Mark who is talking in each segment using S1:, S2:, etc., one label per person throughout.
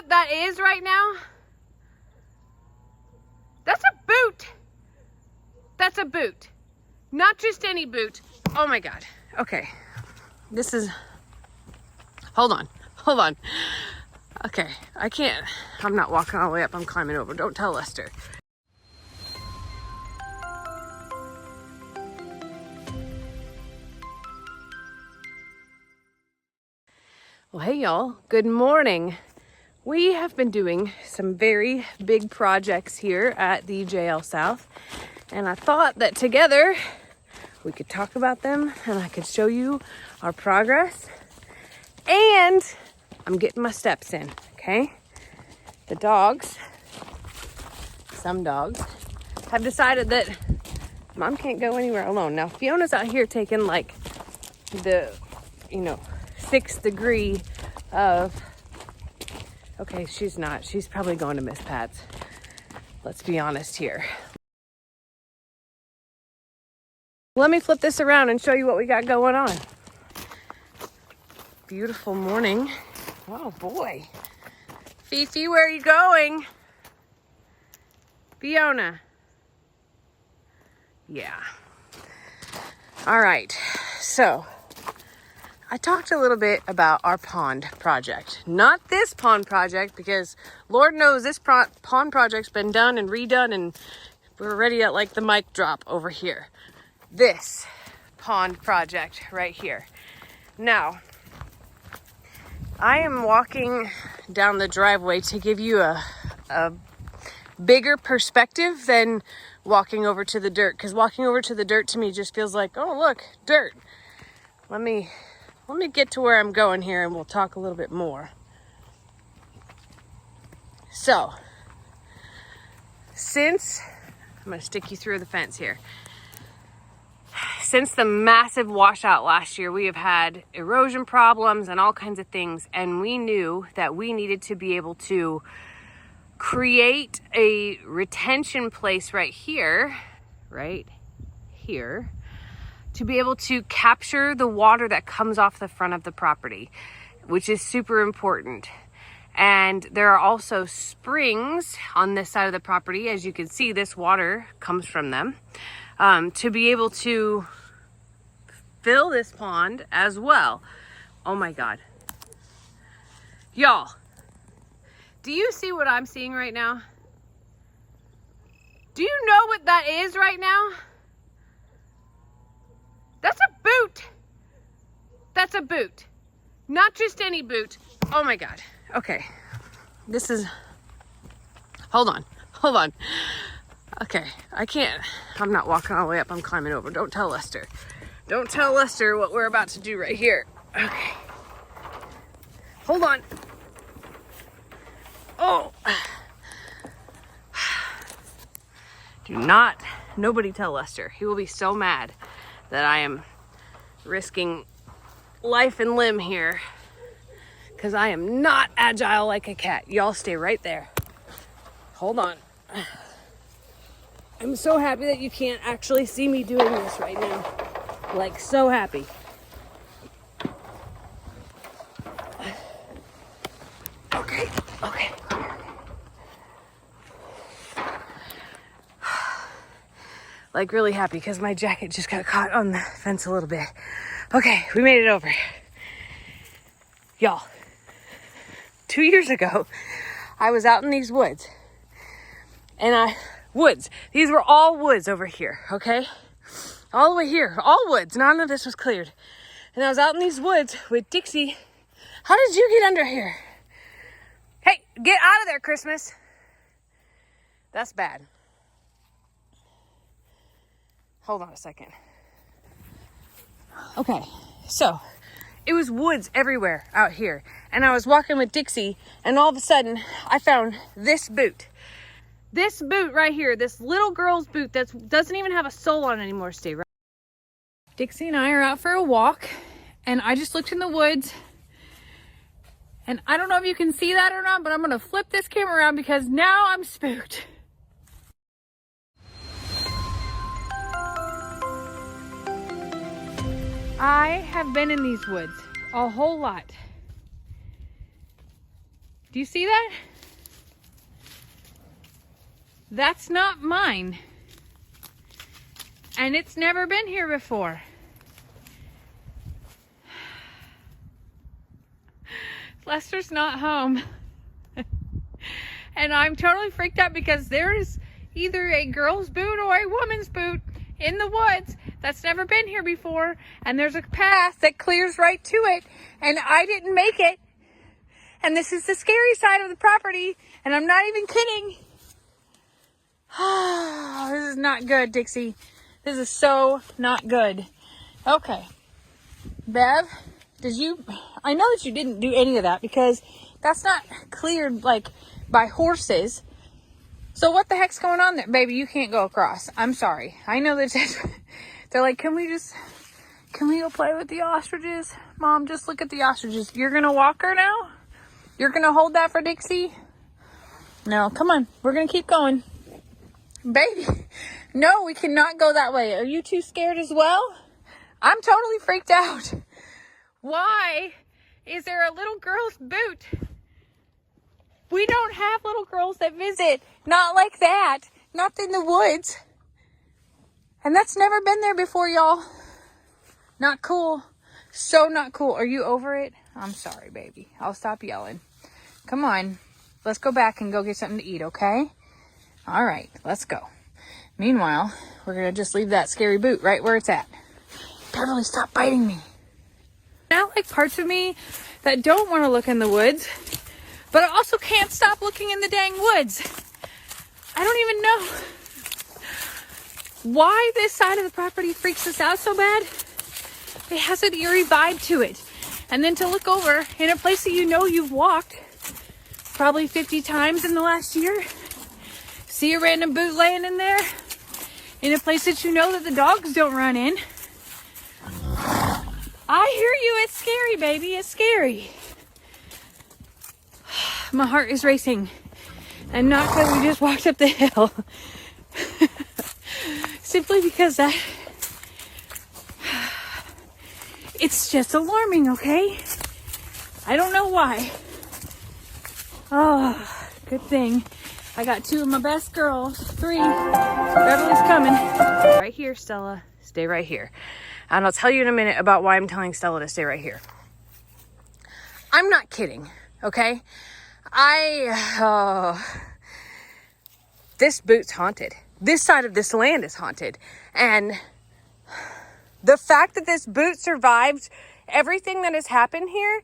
S1: what that is right now? That's a boot. That's a boot. Not just any boot. Oh my God. Okay. This is, hold on. Okay, I can't, I'm not walking all the way up, I'm climbing over. Don't tell Lester. Well, hey y'all, good morning. We have been doing some very big projects here at the JL South, and I thought that together we could talk about them and I could show you our progress. And I'm getting my steps in, okay? The dogs, some dogs, have decided that Mom can't go anywhere alone. Now, Fiona's out here taking like the, 6th degree of, okay, she's not. She's probably going to Miss Pat's. Let's be honest here. Let me flip this around and show you what we got going on. Beautiful morning. Oh boy. Fifi, where are you going? Fiona. Yeah. All right. So I talked a little bit about our pond project. Not this pond project, because Lord knows this pond project's been done and redone and we're ready at like the mic drop over here. This pond project right here. Now, I am walking down the driveway to give you a bigger perspective than walking over to the dirt, because walking over to the dirt to me just feels like, oh look, dirt. Let me get to where I'm going here and we'll talk a little bit more. So, I'm going to stick you through the fence here. Since the massive washout last year, we have had erosion problems and all kinds of things, and we knew that we needed to be able to create a retention place right here, to be able to capture the water that comes off the front of the property, which is super important. And there are also springs on this side of the property. As you can see, this water comes from them, to be able to fill this pond as well. Oh my God. Y'all, do you see what I'm seeing right now? Do you know what that is right now? That's a boot. That's a boot. Not just any boot. Oh my God. Okay. This is, hold on. Okay, I can't, I'm not walking all the way up, I'm climbing over. Don't tell Lester. Don't tell Lester what we're about to do right here. Okay. Hold on. Oh. Nobody tell Lester. He will be so mad that I am risking life and limb here, because I am not agile like a cat. Y'all stay right there. Hold on. I'm so happy that you can't actually see me doing this right now. Like, so happy. Okay. Like, really happy because my jacket just got caught on the fence a little bit. Okay, we made it over. Y'all, 2 years ago, I was out in these woods. And these were all woods over here, okay? All the way here, all woods. None of this was cleared. And I was out in these woods with Dixie. How did you get under here? Hey, get out of there, Christmas. That's bad. Hold on a second. Okay, so it was woods everywhere out here. And I was walking with Dixie, and all of a sudden, I found this boot. This boot right here, this little girl's boot that doesn't even have a sole on anymore, Steve. Right? Dixie and I are out for a walk, and I just looked in the woods, and I don't know if you can see that or not, but I'm gonna flip this camera around because now I'm spooked. I have been in these woods a whole lot. Do you see that? That's not mine. And it's never been here before. Lester's not home. And I'm totally freaked out because there is either a girl's boot or a woman's boot in the woods that's never been here before. And there's a path that clears right to it. And I didn't make it. And this is the scary side of the property. And I'm not even kidding. Oh, this is not good, Dixie. This is so not good. Okay. Bev, I know that you didn't do any of that because that's not cleared like by horses. So what the heck's going on there? Baby, you can't go across. I'm sorry. I know that they're like, can we go play with the ostriches? Mom, just look at the ostriches. You're going to walk her now? You're going to hold that for Dixie? No, come on. We're going to keep going. Baby, no, we cannot go that way. Are you too scared as well? I'm totally freaked out. Why is there a little girl's boot? We don't have little girls that visit. Not like that. Not in the woods. And that's never been there before, y'all. Not cool. So not cool. Are you over it? I'm sorry, baby. I'll stop yelling. Come on. Let's go back and go get something to eat, okay? All right, let's go. Meanwhile, we're going to just leave that scary boot right where it's at. Beverly, stop biting me. Now, like parts of me that don't want to look in the woods, but I also can't stop looking in the dang woods. I don't even know why this side of the property freaks us out so bad. It has an eerie vibe to it. And then to look over in a place that you know you've walked probably 50 times in the last year, see a random boot laying in there in a place that you know that the dogs don't run in. I hear you. It's scary, baby. It's scary. My heart is racing. And not because we just walked up the hill. Simply because it's just alarming, okay? I don't know why. Oh, good thing. I got 2 of my best girls. 3. Beverly's coming. Right here, Stella. Stay right here. And I'll tell you in a minute about why I'm telling Stella to stay right here. I'm not kidding, okay? This boot's haunted. This side of this land is haunted. And the fact that this boot survived everything that has happened here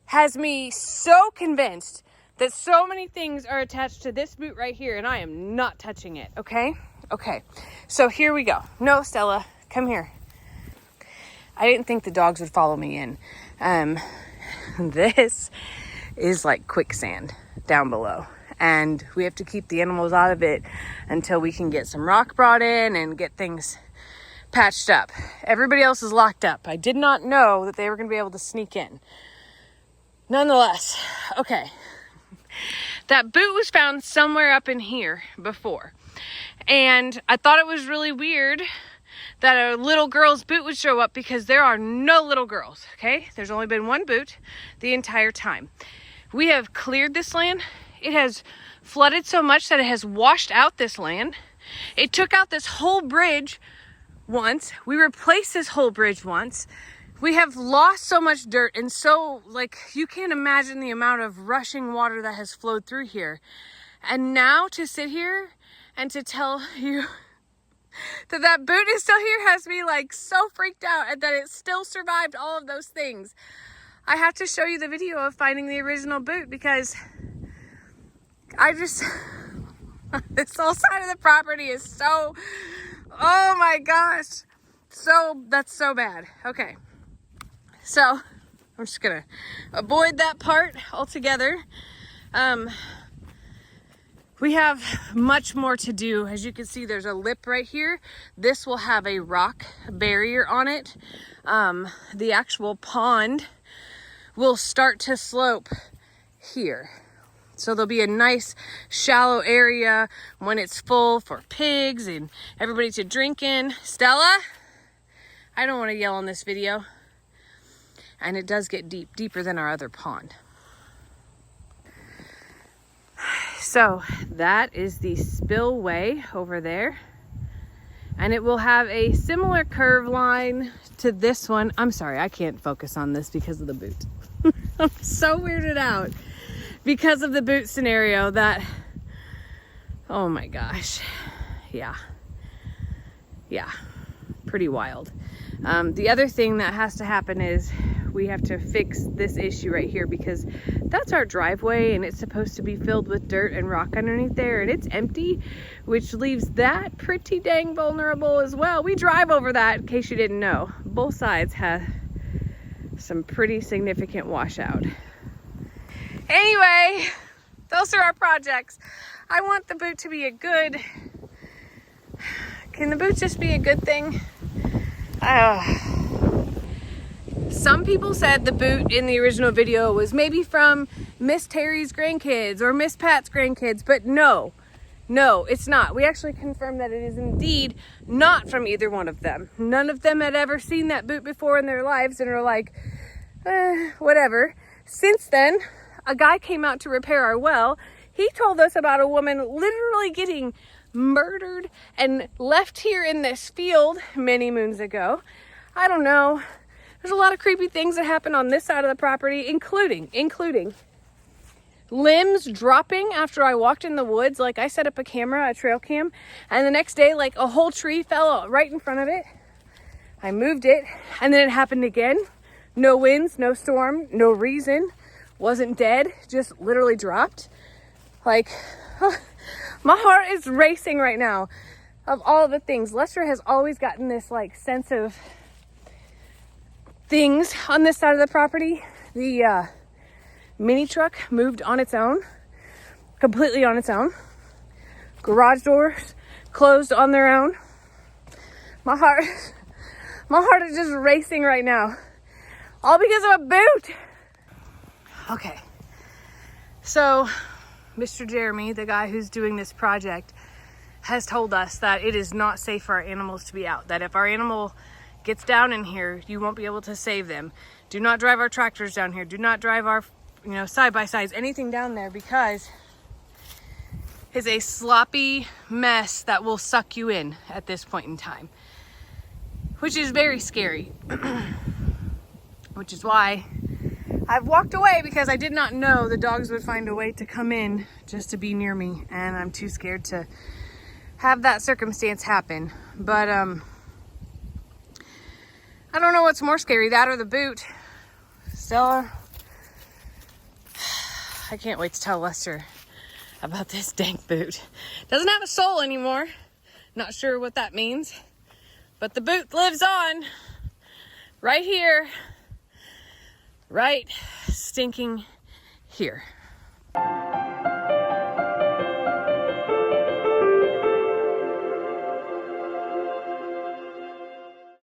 S1: has me so convinced that so many things are attached to this boot right here, and I am not touching it, okay? Okay, so here we go. No, Stella, come here. I didn't think the dogs would follow me in. This is like quicksand down below, and we have to keep the animals out of it until we can get some rock brought in and get things patched up. Everybody else is locked up. I did not know that they were going to be able to sneak in. Nonetheless, okay. That boot was found somewhere up in here before. And I thought it was really weird that a little girl's boot would show up because there are no little girls, okay? There's only been one boot the entire time. We have cleared this land. It has flooded so much that it has washed out this land. It took out this whole bridge once. We replaced this whole bridge once. We have lost so much dirt, and so, like, you can't imagine the amount of rushing water that has flowed through here. And now to sit here and to tell you that boot is still here has me, like, so freaked out, and that it still survived all of those things. I have to show you the video of finding the original boot because this whole side of the property is so, oh my gosh. So, that's so bad. Okay. So, I'm just gonna avoid that part altogether. We have much more to do. As you can see, there's a lip right here. This will have a rock barrier on it. The actual pond will start to slope here. So there'll be a nice shallow area when it's full for pigs and everybody to drink in. Stella, I don't want to yell on this video. And it does get deep, deeper than our other pond. so that is the spillway over there. And it will have a similar curve line to this one. I'm sorry, I can't focus on this because of the boot. I'm so weirded out because of the boot scenario that, oh my gosh. Yeah, pretty wild. The other thing that has to happen is we have to fix this issue right here, because that's our driveway and it's supposed to be filled with dirt and rock underneath there, and it's empty, which leaves that pretty dang vulnerable as well. We drive over that, in case you didn't know. Both sides have some pretty significant washout. Anyway, those are our projects. I want the boot to be a good... Can the boot just be a good thing? Some people said the boot in the original video was maybe from Miss Terry's grandkids or Miss Pat's grandkids, but no, it's not. We actually confirmed that it is indeed not from either one of them. None of them had ever seen that boot before in their lives and are like, whatever. Since then, a guy came out to repair our well. He told us about a woman literally getting murdered and left here in this field many moons ago. I don't know. There's a lot of creepy things that happen on this side of the property, including limbs dropping after I walked in the woods. Like, I set up a camera, a trail cam, and the next day, like, a whole tree fell right in front of it. I moved it, and then it happened again. No winds, no storm, no reason. Wasn't dead, just literally dropped. Like, my heart is racing right now of all the things. Lester has always gotten this, like, sense of things on this side of the property. The mini truck moved on its own, completely on its own. Garage doors closed on their own. My heart is just racing right now, all because of a boot. Okay, so Mr. Jeremy, the guy who's doing this project, has told us that it is not safe for our animals to be out, that if our animal gets down in here, you won't be able to save them. Do not drive our tractors down here. Do not drive our, side-by-sides, anything down there, because it's a sloppy mess that will suck you in at this point in time, which is very scary. Which is why I've walked away, because I did not know the dogs would find a way to come in just to be near me, and I'm too scared to have that circumstance happen. But I don't know what's more scary, that or the boot. Stella, I can't wait to tell Lester about this dank boot. Doesn't have a soul anymore. Not sure what that means, but the boot lives on right here, right stinking here.